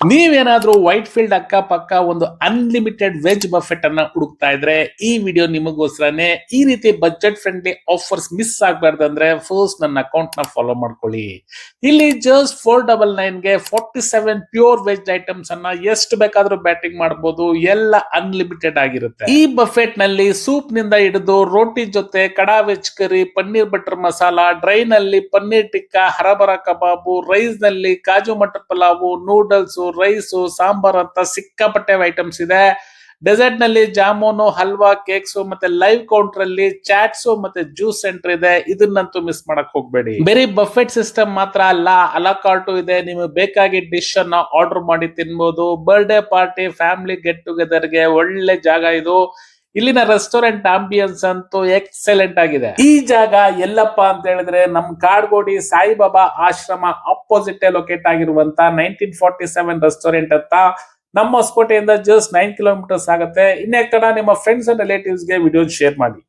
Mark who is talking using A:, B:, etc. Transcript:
A: ನೀವೇನಾದ್ರೂ white field ಅಕ್ಕಪಕ್ಕ ಒಂದು ಅನ್ಲಿಮಿಟೆಡ್ ವೆಜ್ ಬಫೆಟ್ ಅನ್ನ ಹುಡುಕ್ತಾ ಇದ್ರೆ ಈ ವಿಡಿಯೋ ನಿಮಗೋಸ್ಕರನೇ. ಈ ರೀತಿ ಬಜೆಟ್ ಫ್ರೆಂಡ್ಲಿ ಆಫರ್ಸ್ ಮಿಸ್ ಆಗ್ಬಾರ್ದಂದ್ರೆ ಫಸ್ಟ್ ನನ್ನ ಅಕೌಂಟ್ ನ ಫಾಲೋ ಮಾಡ್ಕೊಳ್ಳಿ. ಇಲ್ಲಿ ಜಸ್ಟ್ 499 ಗೆ 47 ಪ್ಯೂರ್ ವೆಜ್ ಐಟಮ್ಸ್ ಅನ್ನ ಎಷ್ಟು ಬೇಕಾದ್ರೂ ಬ್ಯಾಟಿಂಗ್ ಮಾಡಬಹುದು. ಎಲ್ಲ ಅನ್ಲಿಮಿಟೆಡ್ ಆಗಿರುತ್ತೆ. ಈ ಬಫೆಟ್ ನಲ್ಲಿ ಸೂಪ್ ನಿಂದ ಹಿಡಿದು ರೋಟಿ ಜೊತೆ ಕಡಾ ವೆಜ್ ಕರಿ, ಪನ್ನೀರ್ ಬಟರ್ ಮಸಾಲಾ, ಡ್ರೈ ನಲ್ಲಿ ಪನ್ನೀರ್ ಟಿಕ್ಕಾ, ಹರಬರ ಕಬಾಬು, ರೈಸ್ ನಲ್ಲಿ ಕಾಜು ಮಟರ್ ಪಲಾವು, ನೂಡಲ್ಸ್, ರೈಸ್, ಸಾಂಬಾರ್ ಅಂತ ಸಿಕ್ಕಾಪಟ್ಟೆ ಐಟಮ್ಸ್ ಇದೆ. ಡೆಸರ್ಟ್ ನಲ್ಲಿ ಜಾಮೂನು, ಹಲ್ವಾ, ಕೇಕ್ಸ್ ಮತ್ತೆ ಲೈವ್ ಕೌಂಟರ್ ಅಲ್ಲಿ ಚಾಟ್ಸ್ ಮತ್ತೆ ಜ್ಯೂಸ್ ಸೆಂಟರ್ ಇದೆ. ಇದನ್ನಂತೂ ಮಿಸ್ ಮಾಡಕ್ ಹೋಗ್ಬೇಡಿ. ಬೇರೆ ಬಫೆಟ್ ಸಿಸ್ಟಮ್ ಮಾತ್ರ ಅಲ್ಲ, ಅಲಾಕಾರ್ಟು ಇದೆ. ನಿಮಗೆ ಬೇಕಾಗಿ ಡಿಶ್ ಅನ್ನ ಆರ್ಡರ್ ಮಾಡಿ ತಿನ್ಬಹುದು. Birthday party, family get together ಗೆ ಒಳ್ಳೆ ಜಾಗ ಇದು. ಇಲ್ಲಿನ ರೆಸ್ಟೋರೆಂಟ್ ಆಂಬಿಯನ್ಸ್ ಅಂತೂ ಎಕ್ಸಲೆಂಟ್ ಆಗಿದೆ. ಈ ಜಾಗ ಎಲ್ಲಪ್ಪ ಅಂತ ಹೇಳಿದ್ರೆ ನಮ್ ಕಾಡ್ಗೋಡಿ ಸಾಯಿಬಾಬಾ ಆಶ್ರಮ ಅಪೋಸಿಟ್ ಲೊಕೇಟ್ ಆಗಿರುವಂತ 1947 ರೆಸ್ಟೋರೆಂಟ್ ಅಂತ. ನಮ್ಮ ಹೊಸಕೋಟೆಯಿಂದ ಜಸ್ಟ್ 9 ಕಿಲೋಮೀಟರ್ಸ್ ಆಗುತ್ತೆ. ಇನ್ನೇ ಕಡೆ ನಿಮ್ಮ ಫ್ರೆಂಡ್ಸ್ ಅಂಡ್ ರಿಲೇಟಿವ್ಸ್ ಗೆ ವಿಡಿಯೋ ಶೇರ್ ಮಾಡಿ.